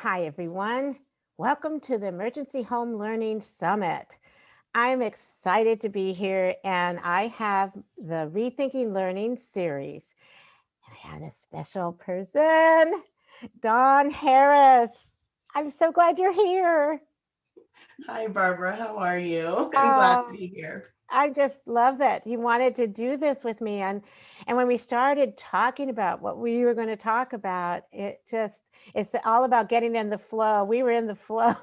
Hi, everyone. Welcome to the Emergency Home Learning Summit. I'm excited to be here, and I have the Rethinking Learning series. And I have a special person, Dawn Harris. I'm so glad you're here. Hi, Barbara. How are you? I'm glad to Oh, be here. I just love that you wanted to do this with me. And when we started talking about what we were going to talk about, it's all about getting in the flow. We were in the flow.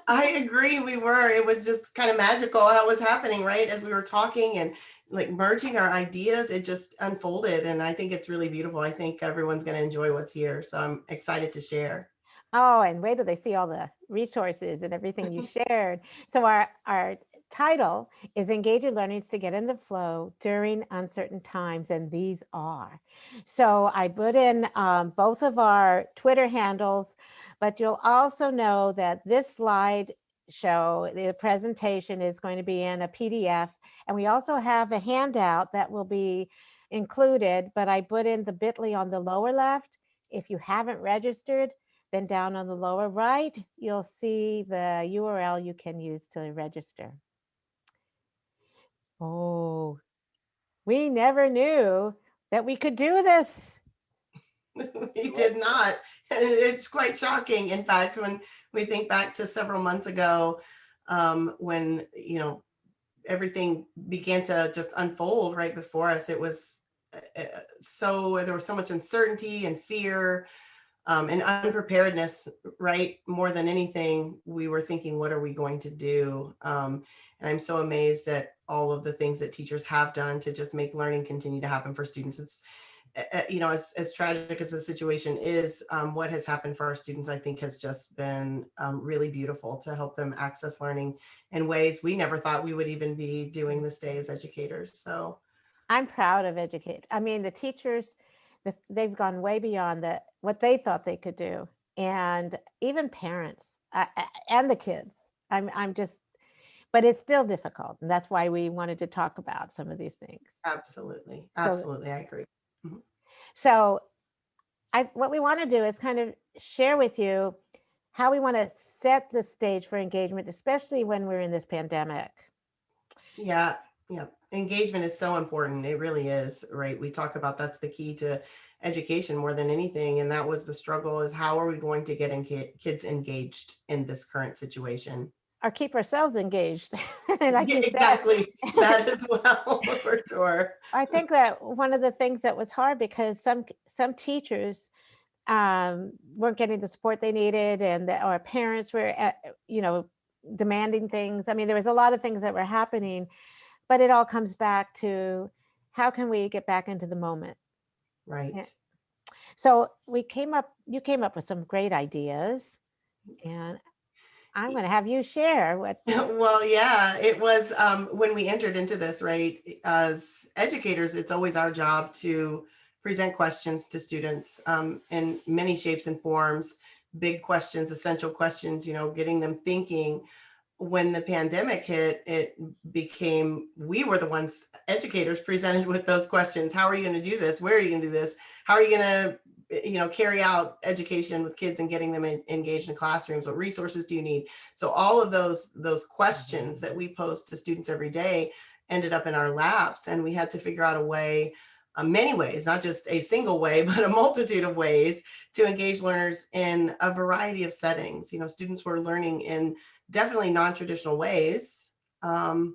I agree. We were. It was just kind of magical how it was happening, right? As we were talking and like merging our ideas, it just unfolded. And I think it's really beautiful. I think everyone's going to enjoy what's here. So I'm excited to share. Oh, and wait till they see all the resources and everything you shared. So our title is Engaging Learnings to Get in the Flow During Uncertain Times, and these are. So I put in both of our Twitter handles, but you'll also know that this slide show, the presentation is going to be in a PDF, and we also have a handout that will be included, but I put in the bit.ly on the lower left. If you haven't registered, then down on the lower right, you'll see the URL you can use to register. Oh, we never knew that we could do this. We did not. And it's quite shocking. In fact, when we think back to several months ago, when, everything began to just unfold right before us, it was there was so much uncertainty and fear and unpreparedness, right? More than anything, we were thinking, what are we going to do? And I'm so amazed at all of the things that teachers have done to just make learning continue to happen for students. It's, as tragic as the situation is, what has happened for our students, I think, has just been really beautiful to help them access learning in ways we never thought we would even be doing this day as educators. So I'm proud of educate. I mean, the teachers, they've gone way beyond what they thought they could do, and even parents and the kids. I'm just, but it's still difficult, and that's why we wanted to talk about some of these things. absolutely, So, absolutely, I agree. Mhm. so what we want to do is kind of share with you how we want to set the stage for engagement, especially when we're in this pandemic. Yeah, yeah. Engagement is so important. It really is, right? We talk about that's the key to education more than anything. And that was the struggle is how are we going to get kids engaged in this current situation? Or keep ourselves engaged. Like Yeah, you said, exactly. That as well, for sure. I think that one of the things that was hard because some teachers weren't getting the support they needed, and our parents were, you know, demanding things. I mean, there was a lot of things that were happening, but it all comes back to how can we get back into the moment. Right. Yeah. So you came up with some great ideas, Yes. and I'm going to have you share what. Well, yeah, it was when we entered into this, right? As educators, it's always our job to present questions to students in many shapes and forms, big questions, essential questions, getting them thinking. When the pandemic hit, it became, we were the ones, educators, presented with those questions. How are you going to do this? Where are you going to do this? How are you going to carry out education with kids and getting them engaged in classrooms? What resources do you need? So all of those questions that we pose to students every day ended up in our laps, and we had to figure out a way, many ways, not just a single way, but a multitude of ways to engage learners in a variety of settings. Students were learning in definitely non-traditional ways. Mhm.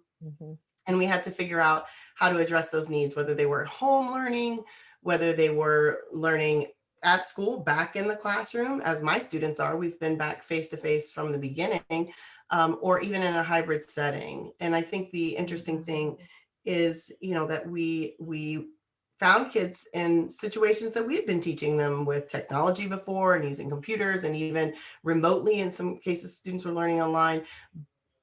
And we had to figure out how to address those needs, whether they were at home learning, whether they were learning at school, back in the classroom, as my students are. We've been back face to face from the beginning, or even in a hybrid setting. And I think the interesting thing is, that we found kids in situations that we had been teaching them with technology before and using computers, and even remotely. In some cases, students were learning online,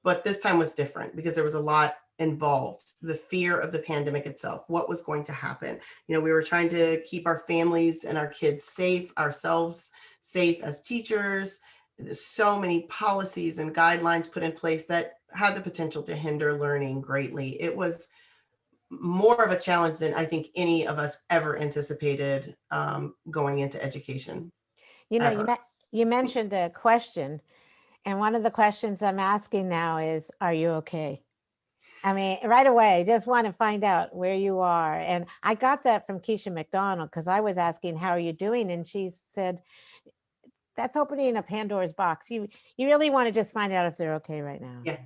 but this time was different because there was a lot involved. The fear of the pandemic itself, what was going to happen. We were trying to keep our families and our kids safe, ourselves safe as teachers. There's so many policies and guidelines put in place that had the potential to hinder learning greatly. It was more of a challenge than I think any of us ever anticipated, going into education You know, ever. You mentioned a question, and one of the questions I'm asking now is, are you okay? I mean, right away, just want to find out where you are. And I got that from Keisha McDonald because I was asking, how are you doing? And she said, that's opening a Pandora's box. You really want to just find out if they're okay right now. Yeah,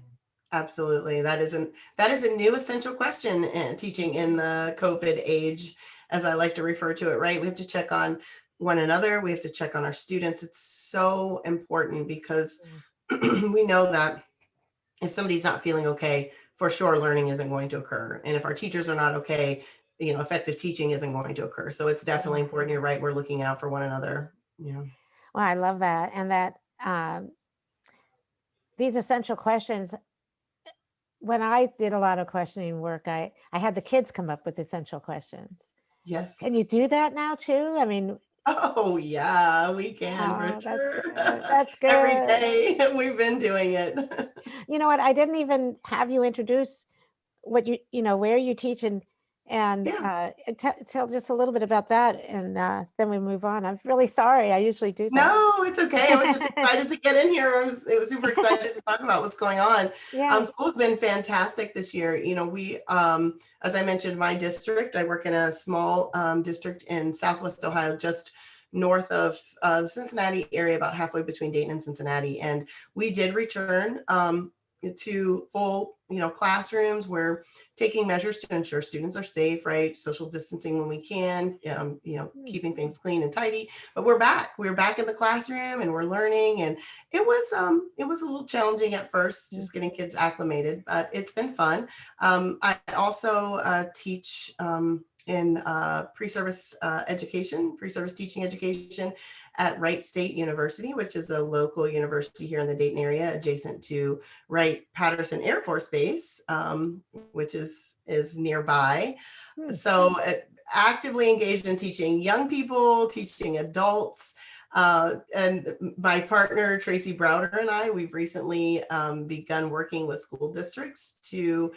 absolutely. That is a new essential question in teaching in the COVID age, as I like to refer to it, right? We have to check on one another. We have to check on our students. It's so important because we know that if somebody's not feeling okay, for sure learning isn't going to occur. And if our teachers are not okay, effective teaching isn't going to occur. So it's definitely important. You're right. We're looking out for one another. Yeah. Well, I love that. And that these essential questions, when I did a lot of questioning work, I had the kids come up with essential questions. Yes. Can you do that now too? I mean, Oh yeah, we can for oh, that's sure. good. That's Every good. day we've been doing it. You know what? I didn't even have you introduce what where you teach and Yeah. tell just a little bit about that, and then we move on. I'm really sorry. I usually do No, it's okay. I was just that. excited to get in here. It was super excited to talk about what's going on. Yes. School's been fantastic this year. We, as I mentioned, my district, I work in a small district in Southwest Ohio, just north of the Cincinnati area, about halfway between Dayton and Cincinnati. And we did return to full, classrooms. We're taking measures to ensure students are safe, right? Social distancing when we can, keeping things clean and tidy. But we're back. We're back in the classroom and we're learning. And it was a little challenging at first, just getting kids acclimated, but it's been fun. I also teach in pre-service education, pre-service teaching education at Wright State University, which is a local university here in the Dayton area, adjacent to Wright-Patterson Air Force Base, which is nearby. So actively engaged in teaching young people, teaching adults. And my partner, Tracy Browder, and I, we've recently begun working with school districts to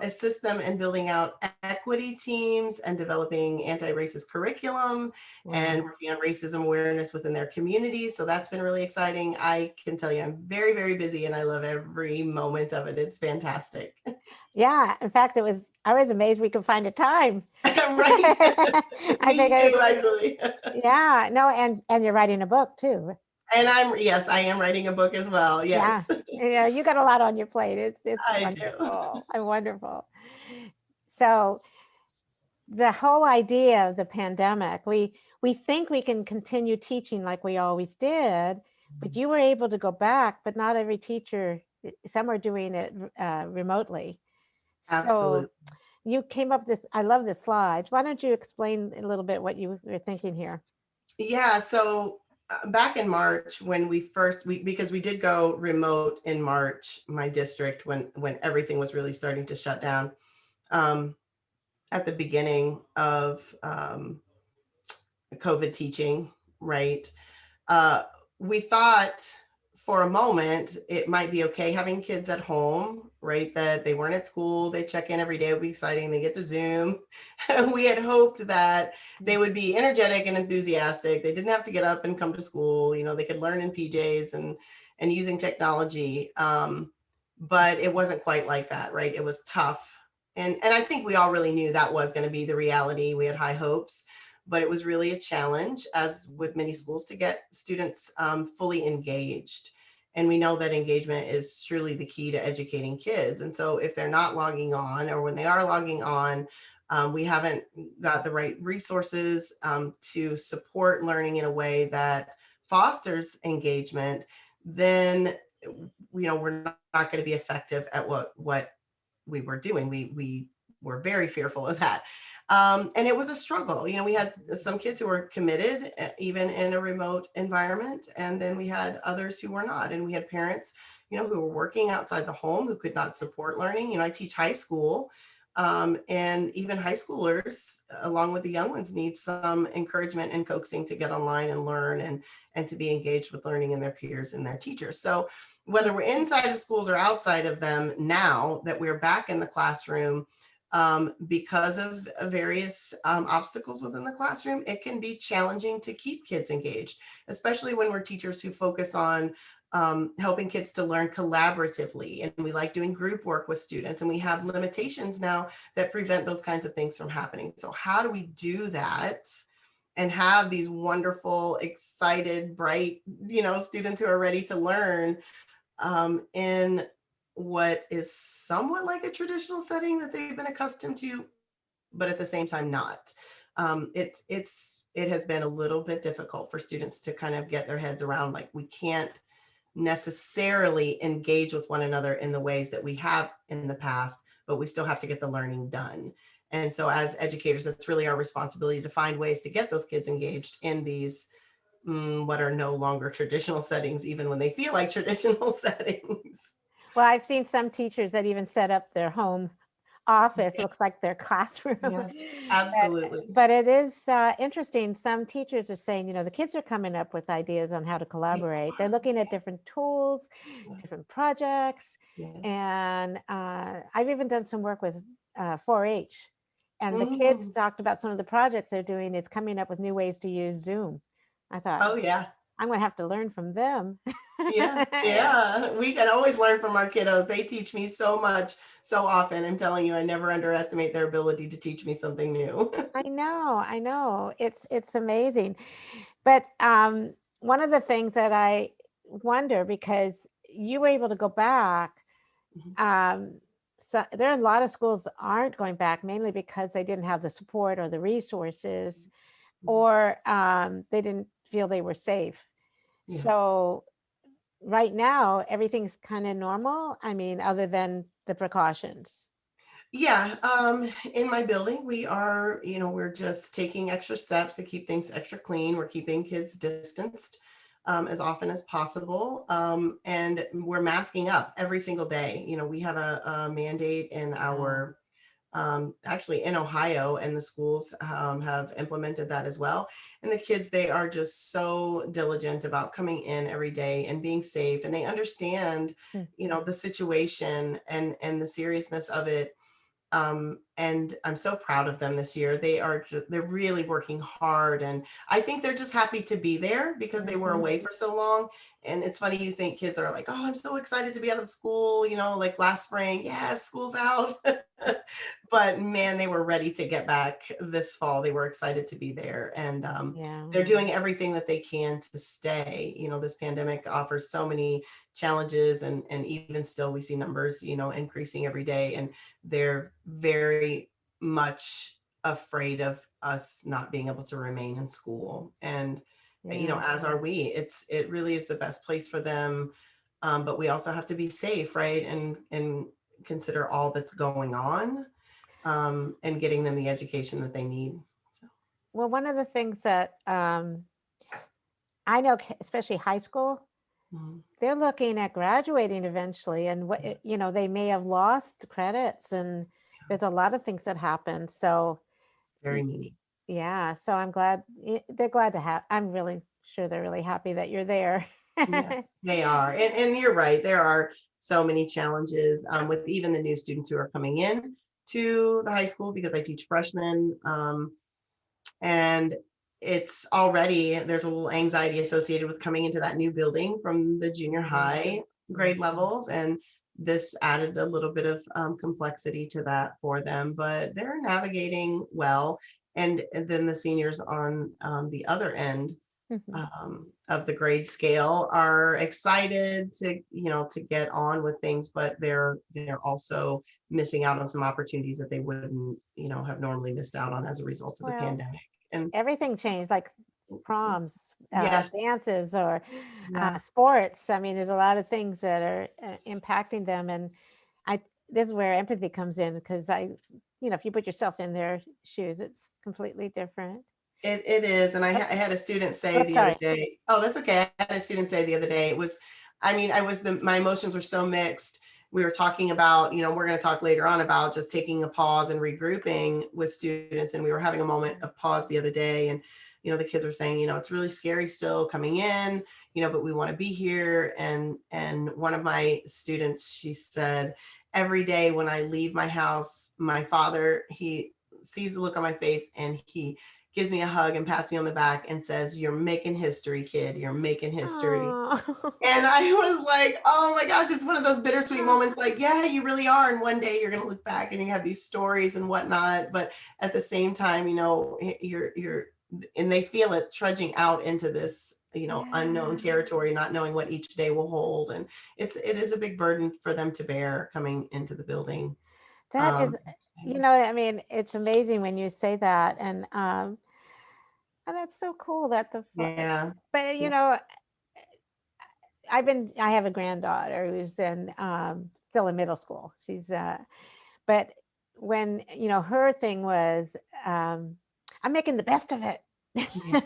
assist them in building out equity teams and developing anti-racist curriculum and working on racism awareness within their communities. So that's been really exciting. I can tell you I'm very, very busy and I love every moment of it. It's fantastic. Yeah. In fact, I was amazed we could find a time. Right. I Me think too, actually. yeah. No, and you're writing a book too. And yes, I am writing a book as well. Yeah. Yes. Yeah, you got a lot on your plate. It's I do. wonderful. Wonderful. So the whole idea of the pandemic, we think we can continue teaching like we always did, but you were able to go back, but not every teacher, some are doing it remotely. So Absolutely. you came up this, I love the slides. Why don't you explain a little bit what you were thinking here? Yeah. So back in March, when because we did go remote in March, my district, when everything was really starting to shut down, at the beginning of COVID teaching, right? Uh, we thought for a moment it might be okay having kids at home, right? That they weren't at school, they check in every day, it would be exciting, they get to Zoom. We had hoped that they would be energetic and enthusiastic. They didn't have to get up and come to school, they could learn in PJs and using technology. But it wasn't quite like that, right? It was tough. And I think we all really knew that was going to be the reality. We had high hopes, but it was really a challenge, as with many schools, to get students fully engaged. And we know that engagement is truly the key to educating kids. And so if they're not logging on, or when they are logging on, we haven't got the right resources to support learning in a way that fosters engagement, then we're not going to be effective at what we were doing. We were very fearful of that. And it was a struggle. We had some kids who were committed, even in a remote environment. And then we had others who were not. And we had parents, who were working outside the home, who could not support learning. I teach high school, and even high schoolers, along with the young ones, need some encouragement and coaxing to get online and learn and to be engaged with learning and their peers and their teachers. So whether we're inside of schools or outside of them, now that we're back in the classroom, because of various obstacles within the classroom, it can be challenging to keep kids engaged, especially when we're teachers who focus on helping kids to learn collaboratively. And we like doing group work with students, and we have limitations now that prevent those kinds of things from happening. So how do we do that and have these wonderful, excited, bright, students who are ready to learn in what is somewhat like a traditional setting that they've been accustomed to, but at the same time not. It has been a little bit difficult for students to kind of get their heads around, like, we can't necessarily engage with one another in the ways that we have in the past, but we still have to get the learning done. And so as educators, it's really our responsibility to find ways to get those kids engaged in these what are no longer traditional settings, even when they feel like traditional settings. Well, I've seen some teachers that even set up their home office, looks like their classroom. Yes, But absolutely. but it is interesting. Some teachers are saying, the kids are coming up with ideas on how to They collaborate. They're are. looking at different tools, Yeah. different projects, Yes. and I've even done some work with 4-H. And the kids Mm. talked about some of the projects they're doing is coming up with new ways to use Zoom. I thought, Oh yeah. I'm going to have to learn from them. Yeah, yeah. We can always learn from our kiddos. They teach me so much, so often. I'm telling you, I never underestimate their ability to teach me something new. I know, I know. It's amazing. But one of the things that I wonder, because you were able to go back, Mhm, um, so there are a lot of schools that aren't going back mainly because they didn't have the support or the resources, mhm. or they didn't feel they were safe. Yeah. So right now, everything's kind of normal. I mean, other than the precautions. Yeah, in my building, we're just taking extra steps to keep things extra clean. We're keeping kids distanced as often as possible. And we're masking up every single day. We have a mandate in Wow. our actually in Ohio, and the schools have implemented that as well. And the kids, they are just so diligent about coming in every day and being safe, and they understand, Hmm. the situation and the seriousness of it. And I'm so proud of them this year. They're really working hard, and I think they're just happy to be there because they were Mhm. away for so long. And it's funny, you think kids are like, oh, I'm so excited to be out of school, like last spring, yes, school's out. But man, they were ready to get back this fall. They were excited to be there, and Yeah. they're doing everything that they can to stay. This pandemic offers so many challenges, and even still we see numbers, increasing every day, and they're very much afraid of us not being able to remain in school. And Yeah. as are we. It really is the best place for them. But we also have to be safe, right? And consider all that's going on, and getting them the education that they need. So, Well, one of the things that I know, especially high school, mhm, they're looking at graduating eventually, and yeah, they may have lost credits, and there's a lot of things that happen. So, very y- many. yeah, so I'm glad they're glad to have. I'm really sure they're really happy that you're there. Yeah, they are. And you're right. There are so many challenges with even the new students who are coming in to the high school, because I teach freshmen. And it's already, there's a little anxiety associated with coming into that new building from the junior Mhm. high grade Mhm. levels. And this added a little bit of complexity to that for them, but they're navigating well. And then the seniors on the other end Mhm. of the grade scale are excited to get on with things, but they're also missing out on some opportunities that they wouldn't have normally missed out on as a result of the Well, pandemic. And everything changed, like proms, yes, dances, or yeah, sports. I mean, there's a lot of things that are impacting them, and I this is where empathy comes in, because if you put yourself in their shoes, it's completely different. it is. And I had a student say Oops, the other sorry. day, oh, that's okay. I had a student say the other day, it was, I mean, my emotions were so mixed. We were talking about, we're going to talk later on about just taking a pause and regrouping with students. And we were having a moment of pause the other day. And, the kids were saying, it's really scary still coming in, but we want to be here. And one of my students, she said, every day when I leave my house, my father, he sees the look on my face and he gives me a hug and pats me on the back and says, "You're making history, kid. You're making history." Oh. And I was like, oh my gosh, it's one of those bittersweet moments. Like, yeah, you really are. And one day you're going to look back and you have these stories and whatnot. But at the same time, and they feel it trudging out into this, unknown Yeah. territory, not knowing what each day will hold. And it is a big burden for them to bear coming into the building. That Um, is, I mean, it's amazing when you say that, and that's so cool that yeah. but Yeah. I have a granddaughter who's still in middle school. But when, her thing was, I'm making the best of it. Yeah.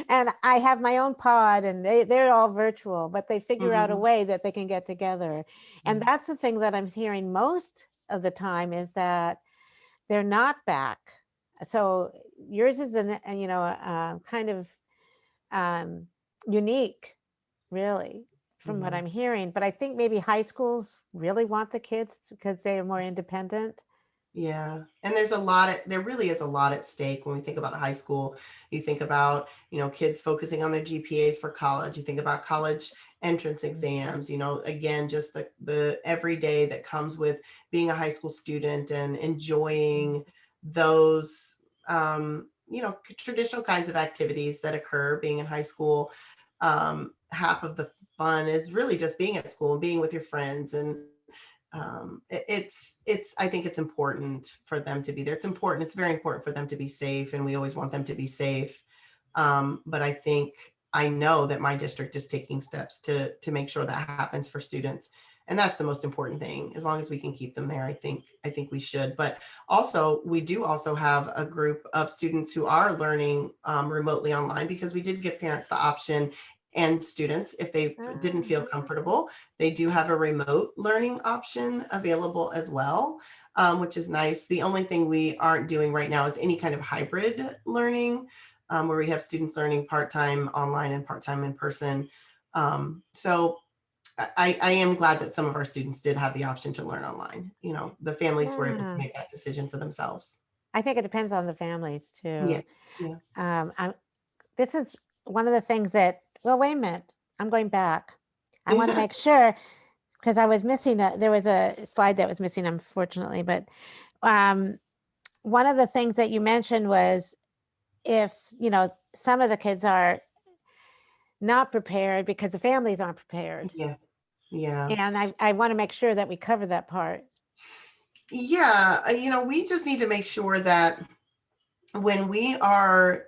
And I have my own pod and they're all virtual, but they figure out a Mhm. way that they can get together. And Yes. that's the thing that I'm hearing most of the time is that they're not back. So yours is kind of um, unique, really, from what Yeah. I'm hearing. But I think maybe high schools really want the kids because they are more independent. Yeah. And there really is a lot at stake when we think about high school. You think about, kids focusing on their GPAs for college. You think about college entrance exams, again, just the everyday that comes with being a high school student and enjoying those, traditional kinds of activities that occur being in high school. Half of the fun is really just being at school and being with your friends and it's I think it's important for them to be there. It's very important for them to be safe, and we always want them to be safe. But I know that my district is taking steps to make sure that happens for students, and that's the most important thing. As long as we can keep them there, I think we should. But also, we do also have a group of students who are learning remotely online because we did give parents the option, and students, if they didn't Ah, feel comfortable, they do have a remote learning option available as well, which is nice. The only thing we aren't doing right now is any kind of hybrid learning, where we have students learning part-time online and part-time in person. So I am glad that some of our students did have the option to learn online. The families were able to yeah. make that decision for themselves. I think it depends on the families too. Yes. Yeah. I'm This is one of the things that, well, wait a minute, I'm going back. I want to make sure because I was missing there was a slide that was missing, unfortunately. But um, one of the things that you mentioned was if, some of the kids are not prepared because the families aren't prepared. Yeah. Yeah. And I want to make sure that we cover that part. Yeah. We just need to make sure that when we are,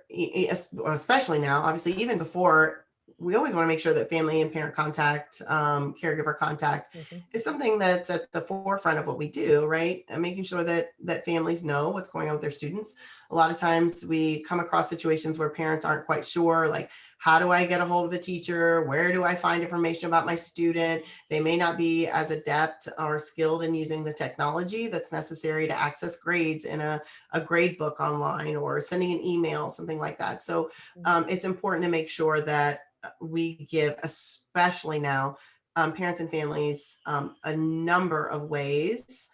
especially now, obviously, even before, we always want to make sure that family and parent contact, caregiver contact Mhm. is something that's at the forefront of what we do, right? And making sure that families know what's going on with their students. A lot of times we come across situations where parents aren't quite sure, like, how do I get a hold of a teacher? Where do I find information about my student? They may not be as adept or skilled in using the technology that's necessary to access grades in a grade book online or sending an email, something like that. So it's important to make sure that we give, especially now, parents and families a number of ways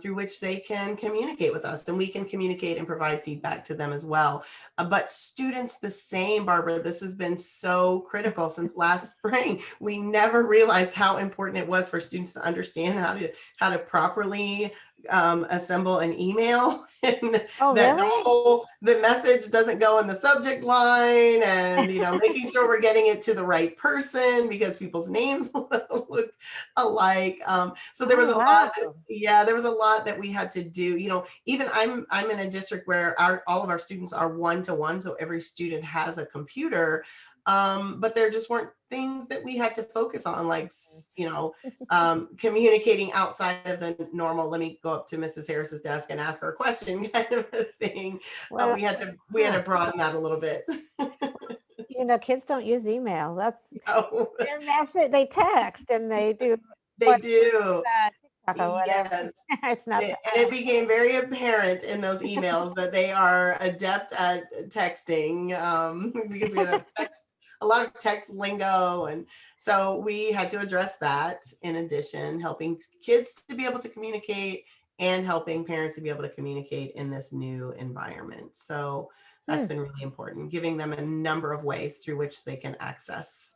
through which they can communicate with us, and we can communicate and provide feedback to them as well. But students, the same, Barbara. This has been so critical since last spring. We never realized how important it was for students to understand how to properly assemble an email and Oh, that really? the message doesn't go in the subject line, and making sure we're getting it to the right person because people's names look alike. So there was Oh, a lot wow. there was a lot that we had to do. Even I'm in a district where all of our students are one-to-one, so every student has a computer. But there just weren't things that we had to focus on, like, communicating outside of the normal, let me go up to Mrs. Harris's desk and ask her a question kind of a thing. Well, We had to huh. broaden that a little bit. Kids don't use email. That's No, their method. They text and they do they what do. TikTok or whatever. Yes. It's not And that. it became very apparent in those emails that they are adept at texting, because we had a text a lot of text lingo. And so we had to address that, in addition, helping kids to be able to communicate and helping parents to be able to communicate in this new environment. So that's Hmm. been really important, giving them a number of ways through which they can access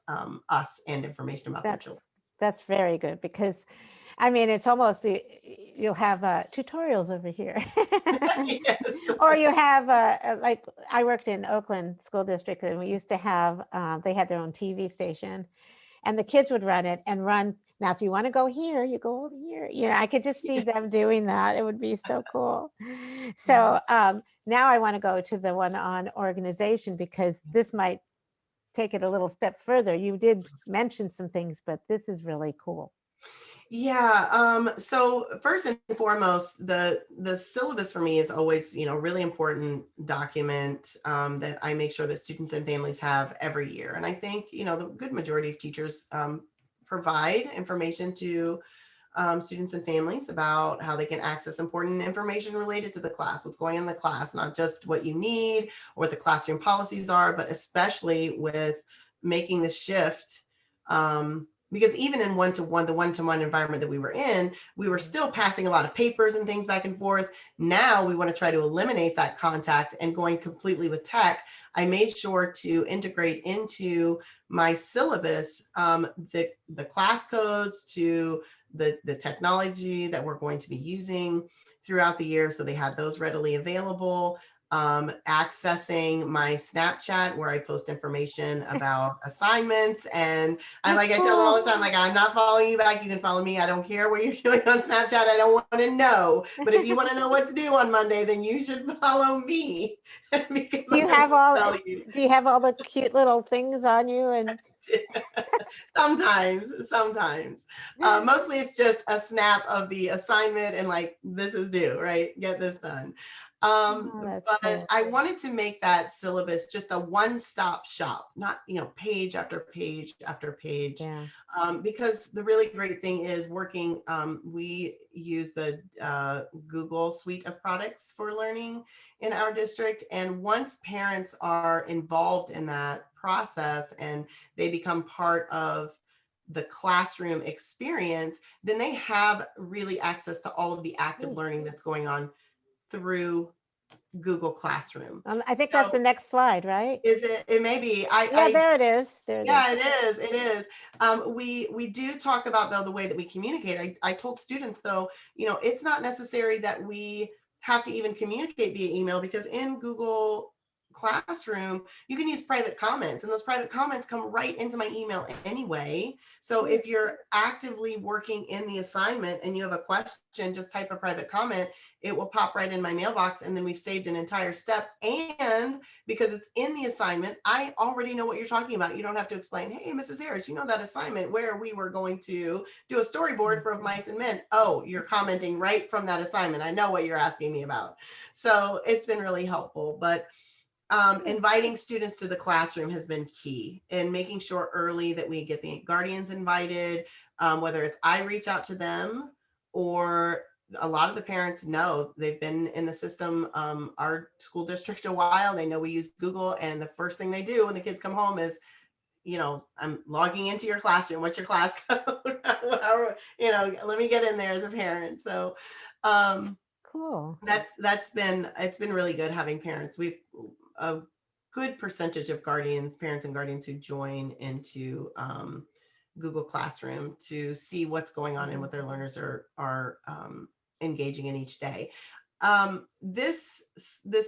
us and information about their That's children. that's very good because, I mean, it's almost you'll have tutorials over here, Yes. or you have like I worked in Oakland School District, and we used to have they had their own TV station, and the kids would run it and run. Now, if you want to go here, you go over here. You know, I could just see them doing that. It would be so cool. So now I want to go to the one on organization because this might take it a little step further. You did mention some things, but this is really cool. Yeah. So first and foremost, the syllabus for me is always, really important document that I make sure that students and families have every year. And I think, the good majority of teachers provide information to students and families about how they can access important information related to the class, what's going on in the class, not just what you need or what the classroom policies are, but especially with making the shift. Because even in the one-to-one environment that we were in, we were still passing a lot of papers and things back and forth. Now we want to try to eliminate that contact and going completely with tech. I made sure to integrate into my syllabus the class codes to the technology that we're going to be using throughout the year. So they had those readily available. Accessing my Snapchat where I post information about assignments. And That's I tell them all cool. the time, like, I'm not following you back. You can follow me. I don't care what you're doing on Snapchat. I don't want to know. But if you want to know what's due on Monday, then you should follow me because Do you I'm going have to all tell you. do you have all the cute little things on you and Sometimes. Mostly it's just a snap of the assignment and like, this is due, right? Get this done. oh, that's But cool. I wanted to make that syllabus just a one-stop shop, not, page after page after page. Yeah. Because the really great thing is working, we use the Google suite of products for learning in our district. And once parents are involved in that process and they become part of the classroom experience, then they have really access to all of the active Mm. learning that's going on through Google Classroom. I think that's So the next slide, right? is it, it may be, Yeah, there it is. There it is. yeah, it is. It is. We do talk about though the way that we communicate. I told students though, it's not necessary that we have to even communicate via email because in Google Classroom, you can use private comments and those private comments come right into my email anyway. So Mm. if you're actively working in the assignment and you have a question, just type a private comment. It will pop right in my mailbox and then we've saved an entire step. And because it's in the assignment, I already know what you're talking about. You don't have to explain, hey, Mrs. Harris, that assignment where we were going to do a storyboard for Of Mice and Men. Oh, you're commenting right from that assignment. I know what you're asking me about. So it's been really helpful. But Mm. inviting students to the classroom has been key and making sure early that we get the guardians invited, whether it's I reach out to them or a lot of the parents know they've been in the system, our school district a while. They know we use Google and the first thing they do when the kids come home is, I'm logging into your classroom. What's your class code? Let me get in there as a parent. So, Cool. it's been really good having parents. We've a good percentage of parents and guardians who join into Google Classroom to see what's going on and what their learners are engaging in each day. This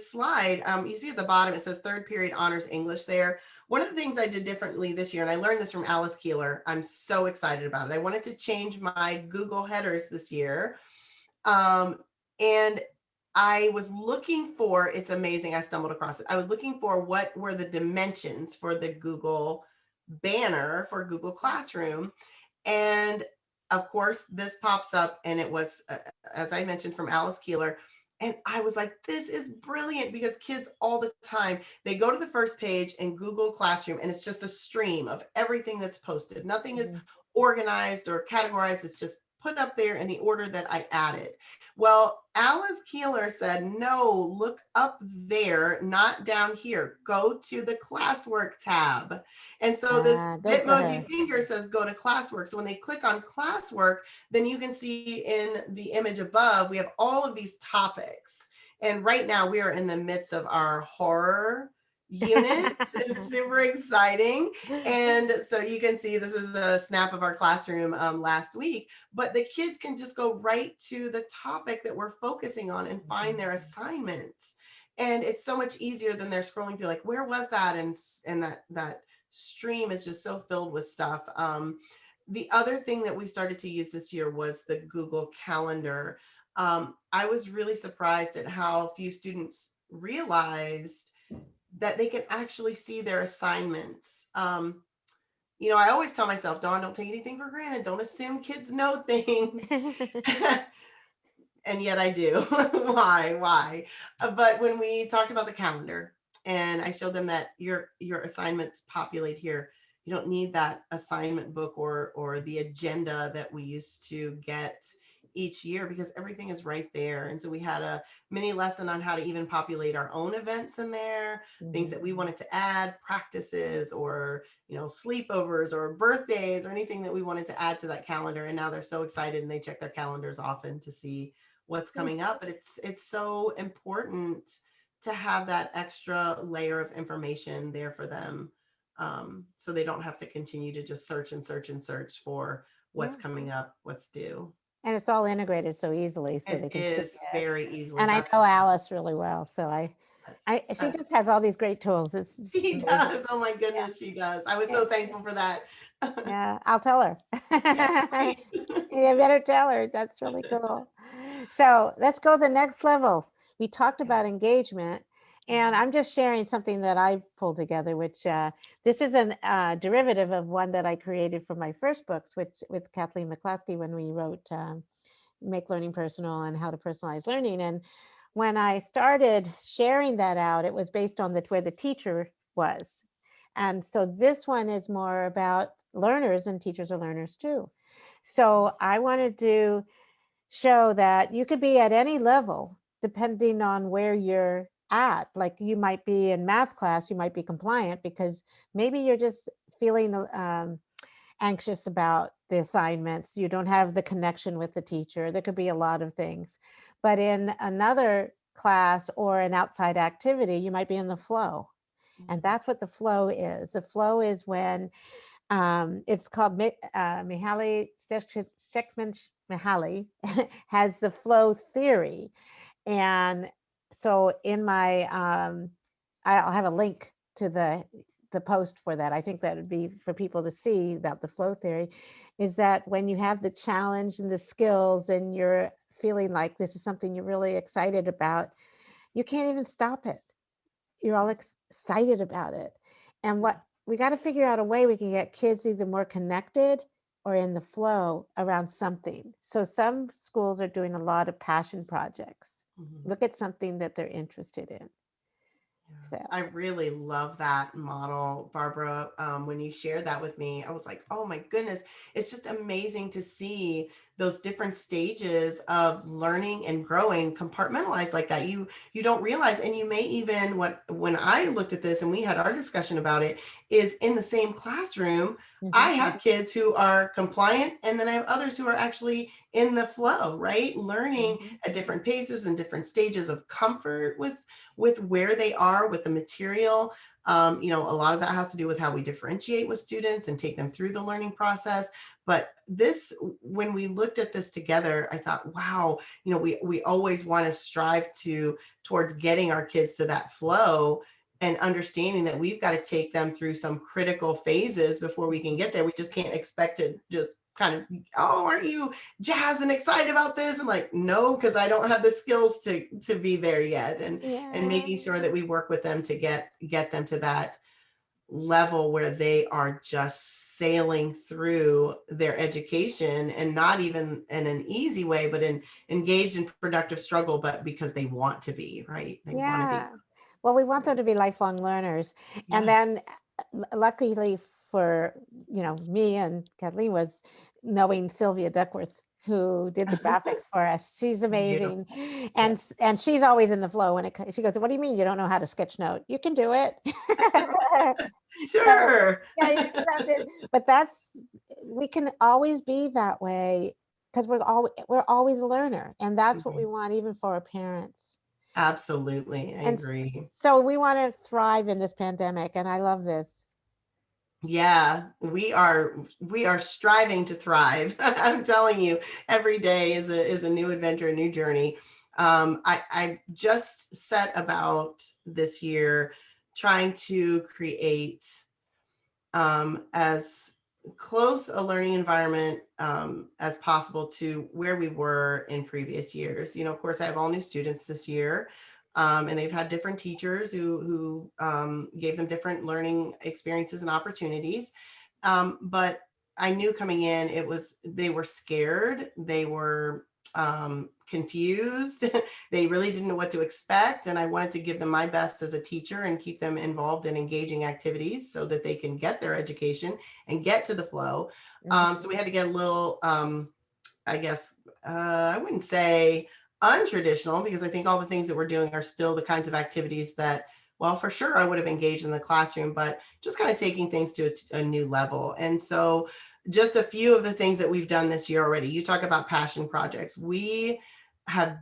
slide, you see at the bottom, it says third period honors English there. One of the things I did differently this year, and I learned this from Alice Keeler, I'm so excited about it. I wanted to change my Google headers this year. And I was looking for, it's amazing, I stumbled across it. I was looking for what were the dimensions for the Google banner for Google Classroom. And of course, this pops up and it was, as I mentioned, from Alice Keeler. And I was like, this is brilliant because kids all the time, they go to the first page in Google Classroom and it's just a stream of everything that's posted. Nothing is Mhm. organized or categorized. It's just put up there in the order that I added. Well, Alice Keeler said, no, look up there, not down here. Go to the classwork tab. And so this Good for Bitmoji her. finger says go to classwork. So when they click on classwork, then you can see in the image above, we have all of these topics. And right now we are in the midst of our horror unit. It's super exciting. And so you can see this is a snap of our classroom last week, but the kids can just go right to the topic that we're focusing on and find their assignments. And it's so much easier than they're scrolling through like, where was that? And that stream is just so filled with stuff. The other thing that we started to use this year was the Google Calendar. I was really surprised at how few students realized that they can actually see their assignments. I always tell myself, Dawn, don't take anything for granted. Don't assume kids know things. And yet I do. Why? But when we talked about the calendar and I showed them that your assignments populate here, you don't need that assignment book or the agenda that we used to get each year because everything is right there. And so we had a mini lesson on how to even populate our own events in there, things that we wanted to add, practices or sleepovers or birthdays or anything that we wanted to add to that calendar. And now they're so excited and they check their calendars often to see what's coming up. But it's so important to have that extra layer of information there for them, so they don't have to continue to just search and search and search for what's coming up, what's due. And it's all integrated so easily so It they can see is it. very easily. And I know Alice really well, so she That's just has all these great tools. It's just she amazing. does. Oh my Yeah. goodness, she does. I was Yeah. so thankful for that. Yeah, I'll tell her. Yeah, great. You better tell her. That's really cool. So let's go to the next level. We talked Okay. about engagement, and Mhm. I'm just sharing something that I pulled together, which this is a derivative of one that I created for my first books, which with Kathleen McClaskey when we wrote Make Learning Personal and How to Personalize Learning. And when I started sharing that out, it was based on where the teacher was. And so this one is more about learners, and teachers are learners too. So I wanted to show that you could be at any level depending on where you're at. Like you might be in math class, you might be compliant because maybe you're just feeling anxious about the assignments. You don't have the connection with the teacher. There could be a lot of things. But in another class or an outside activity, you might be in the flow. And that's what the flow is. The flow is when it's called Mihaly Csikszentmihalyi has the flow theory. And so in my, I'll have a link to the post for that. I think that would be for people to see about the flow theory, is that when you have the challenge and the skills and you're feeling like this is something you're really excited about, you can't even stop it. You're all excited about it. And what we got to figure out a way we can get kids either more connected or in the flow around something. So some schools are doing a lot of passion projects. Mhm. Look at something that they're interested in. Yeah. So I really love that model, Barbara. When you shared that with me, I was like, oh my goodness, it's just amazing to see those different stages of learning and growing compartmentalized like that. You don't realize, and you may even when I looked at this and we had our discussion about it, is in the same classroom. I have kids who are compliant, and then I have others who are actually in the flow, right? Learning at different paces and different stages of comfort with where they are with the material. A lot of that has to do with how we differentiate with students and take them through the learning process. But when we looked at this together, I thought, wow, we always want to strive towards getting our kids to that flow and understanding that we've got to take them through some critical phases before we can get there. We just can't expect to just kind of, oh, aren't you jazzed and excited about this? And like, no, because I don't have the skills to be there yet. And yeah, making sure that we work with them to get them to that level where they are just sailing through their education, and not even in an easy way, but engaged in productive struggle, but because they want to be, right? They want to be. yeah. Well, we want So, them to be lifelong learners. And yes. then luckily for, me and Kathleen was knowing Sylvia Duckworth. who did the graphics for us. She's amazing. Yeah. And she's always in the flow when she goes, "What do you mean you don't know how to sketch note? You can do it." So, Sure. yeah, you just have to, but we can always be that way because we're always a learner, and that's what we Mhm. want even for our parents. Absolutely. I And agree. so we want to thrive in this pandemic, and I love this. Yeah, we are striving to thrive. I'm telling you, every day is a new adventure, a new journey. I just set about this year trying to create as close a learning environment as possible to where we were in previous years. Of course, I have all new students this year, and they've had different teachers who gave them different learning experiences and opportunities. But I knew coming in, they were scared, they were confused, they really didn't know what to expect, and I wanted to give them my best as a teacher and keep them involved in engaging activities so that they can get their education and get to the flow. So Mhm. we had to get a little, I guess, I wouldn't say untraditional, because I think all the things that we're doing are still the kinds of activities that, well, for sure I would have engaged in the classroom, but just kind of taking things to a new level. And so just a few of the things that we've done this year already. You talk about passion projects. We have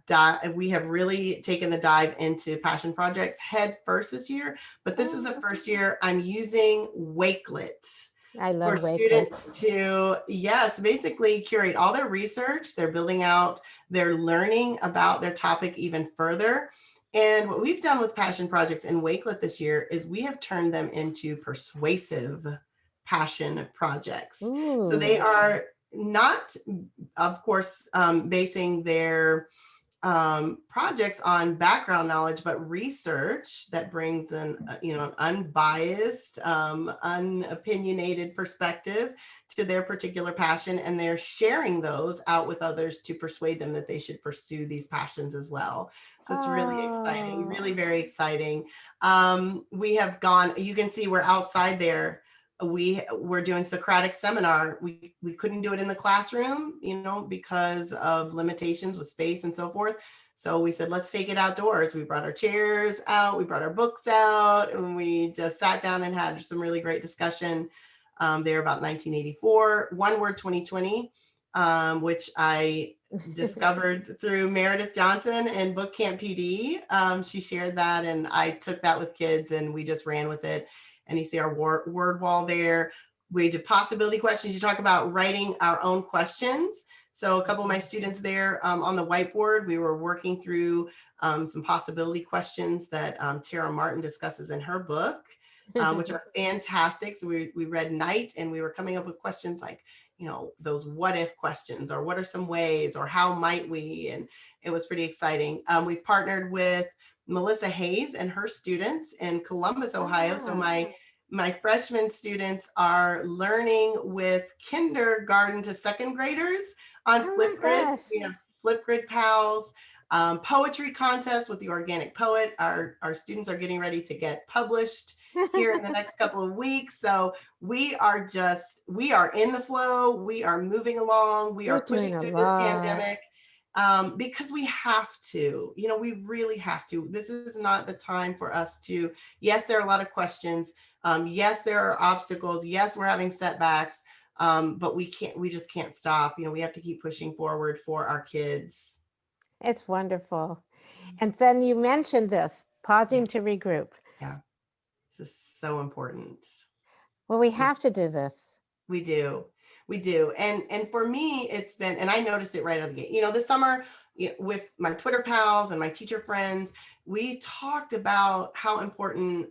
really taken the dive into passion projects head first this year, but this is the Oh, first year I'm using Wakelet I for love students Wakelets. to, yes, basically curate all their research. They're building out their learning about their topic even further. And what we've done with passion projects in Wakelet this year is we have turned them into persuasive passion projects. So they Ooh. are not, of course, basing their projects on background knowledge, but research that brings an unbiased, unopinionated perspective to their particular passion, and they're sharing those out with others to persuade them that they should pursue these passions as well. So it's really exciting, really Oh. very exciting. We have gone. You can see we're outside there. We're doing Socratic seminar. We couldn't do it in the classroom, because of limitations with space and so forth. So we said, let's take it outdoors. We brought our chairs out, we brought our books out, and we just sat down and had some really great discussion there about 1984, One Word 2020, which I discovered through Meredith Johnson and Book Camp PD. She shared that, and I took that with kids, and we just ran with it. And you see our word wall there. We did possibility questions. You talk about writing our own questions. So a couple of my students there on the whiteboard, we were working through some possibility questions that Tara Martin discusses in her book, which are fantastic. So we read Night, and we were coming up with questions like, those what if questions, or what are some ways, or how might we? And it was pretty exciting. We've partnered with Melissa Hayes and her students in Columbus, Ohio. So Ah. my freshman students are learning with kindergarten to second graders on Oh my Flipgrid. gosh. We have Flipgrid pals, poetry contest with the organic poet. Our students are getting ready to get published here in the next couple of weeks. So we are in the flow. We are moving along. We You're are doing pushing a through this lot. pandemic because we have to. We really have to. This is not the time for us to. Yes, there are a lot of questions. Yes, there are obstacles. Yes, we're having setbacks. But we just can't stop. We have to keep pushing forward for our kids. It's wonderful. And then you mentioned this, Yeah, pausing to regroup. yeah. This is so important. Well, we Yeah, have to do this. we do. We do. And for me, it's been, and I noticed it right out of the gate. This summer, with my Twitter pals and my teacher friends, we talked about how important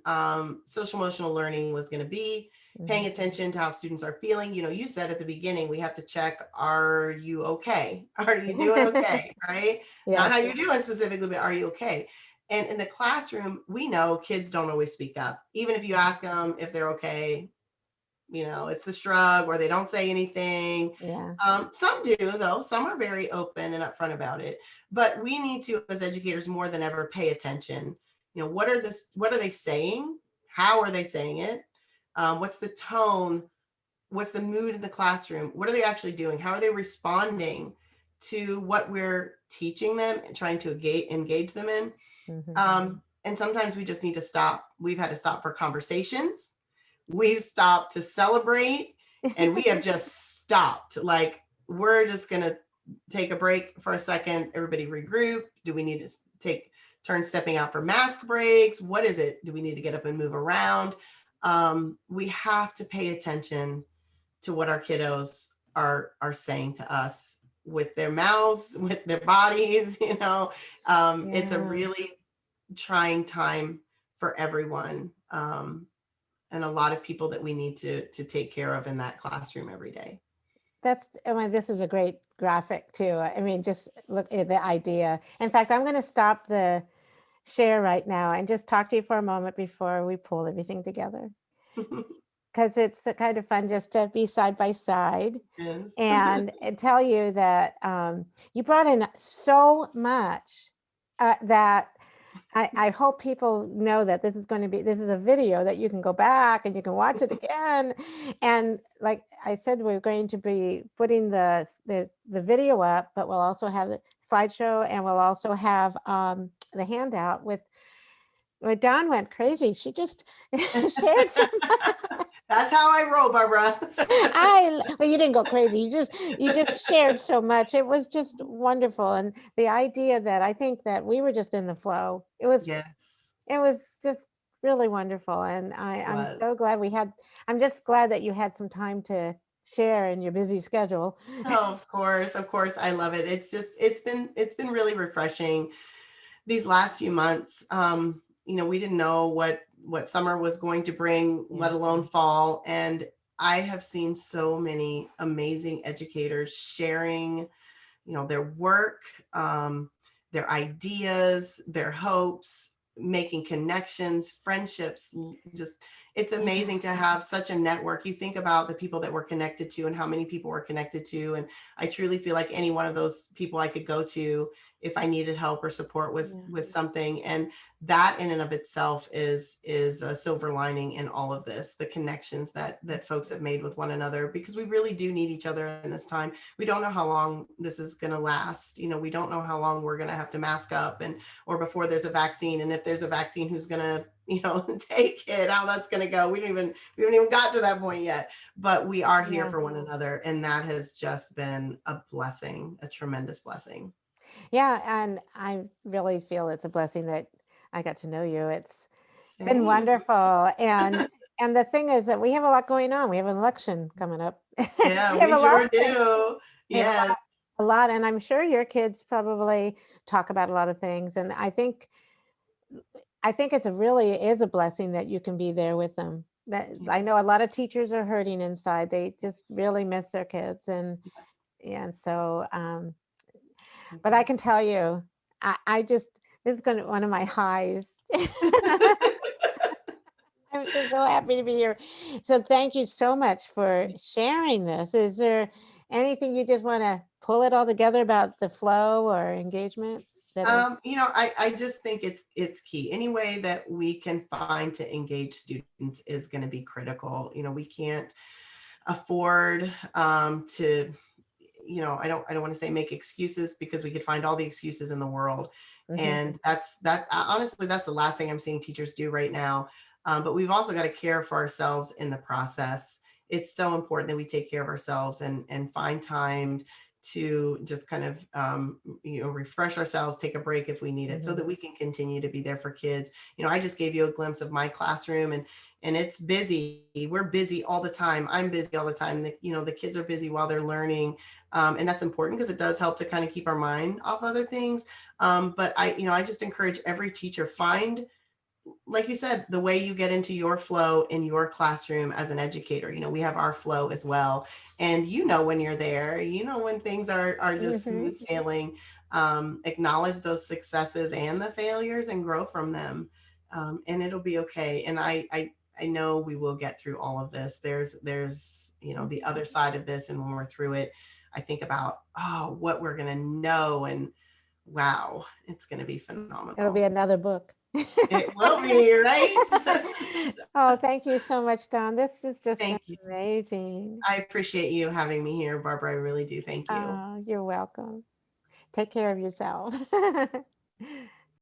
social emotional learning was going to be, paying Mhm. attention to how students are feeling. You said at the beginning, we have to check, are you okay? Are you doing okay? Right? Not Yes. how you're doing specifically, but are you okay? And in the classroom, we know kids don't always speak up. Even if you ask them if they're okay, it's the shrug, or they don't say anything. Yeah. Some do, though. Some are very open and upfront about it. But we need to, as educators, more than ever, pay attention. What are they saying? How are they saying it? What's the tone? What's the mood in the classroom? What are they actually doing? How are they responding? to what we're teaching them and trying to engage them in. Mhm. And sometimes we just need to stop. We've had to stop for conversations. We've stopped to celebrate, and we have just stopped. Like, we're just going to take a break for a second. Everybody regroup. Do we need to take turns stepping out for mask breaks? What is it? Do we need to get up and move around? We have to pay attention to what our kiddos are saying to us with their mouths, with their bodies. It's a Yeah. really trying time for everyone, and a lot of people that we need to take care of in that classroom every day. I mean, this is a great graphic too. I mean, just look at the idea. In fact, I'm going to stop the share right now and just talk to you for a moment before we pull everything together. Because it's the kind of fun just to be side by side Yes. and tell you that you brought in so much that I hope people know that this is a video that you can go back and you can watch it again. And like I said, we're going to be putting the video up, but we'll also have the slideshow, and we'll also have the handout with where Dawn went crazy. She just shared some. That's how I roll, Barbara. Well, you didn't go crazy. You just shared so much. It was just wonderful, and the idea that I think that we were just in the flow. Yes, It was just really wonderful, and it I'm was. so glad we had. I'm just glad that you had some time to share in your busy schedule. Oh, of course, I love it. It's been really refreshing these last few months. We didn't know what summer was going to bring, let Yeah. alone fall. And I have seen so many amazing educators sharing, their work, their ideas, their hopes, making connections, friendships. Just, it's amazing Yeah. to have such a network. You think about the people that we're connected to and how many people we're connected to. And I truly feel like any one of those people I could go to if I needed help or support Yeah. with something. And that in and of itself is a silver lining in all of this, the connections that folks have made with one another, because we really do need each other in this time. We don't know how long this is going to last. We don't know how long we're going to have to mask up, or before there's a vaccine, and if there's a vaccine, who's going to take it, how that's going to go. We haven't even got to that point yet, but we are here Yeah. for one another, and that has just been a blessing, a tremendous blessing. Yeah, and I really feel it's a blessing that I got to know you. It's been Same. wonderful, and the thing is that we have a lot going on. We have an election coming up. Yeah, We have we a lot sure of things. do. We have Yes. a lot, and I'm sure your kids probably talk about a lot of things. And I think it's a really is a blessing that you can be there with them. That I know a lot of teachers are hurting inside. They just really miss their kids, and so but I can tell you, I just this is going to one of my highs. I'm just so happy to be here. So thank you so much for sharing this. Is there anything you just want to pull it all together about the flow or engagement that I I just think it's key. Any way that we can find to engage students is going to be critical. We can't afford to, I don't want to say make excuses, because we could find all the excuses in the world. Mhm. And honestly, that's the last thing I'm seeing teachers do right now. But we've also got to care for ourselves in the process. It's so important that we take care of ourselves and find time to just kind of refresh ourselves, take a break if we need it, so Mhm. that we can continue to be there for kids. I just gave you a glimpse of my classroom, and it's busy. We're busy all the time. I'm busy all the time. The kids are busy while they're learning. And that's important, because it does help to kind of keep our mind off other things. But I just encourage every teacher, find, like you said, the way you get into your flow in your classroom as an educator. We have our flow as well. And when you're there, when things are just Mhm. smooth sailing. Acknowledge those successes and the failures and grow from them. And it'll be okay. And I know we will get through all of this. There's the other side of this. And when we're through it, I think about, what we're going to know. And wow, it's going to be It'll phenomenal. be another book. It will be, right? Oh, thank you so much, Don. This has just been Thank you. amazing. I appreciate you having me here, Barbara. I really do. Thank you. Oh, you're welcome. Take care of yourself.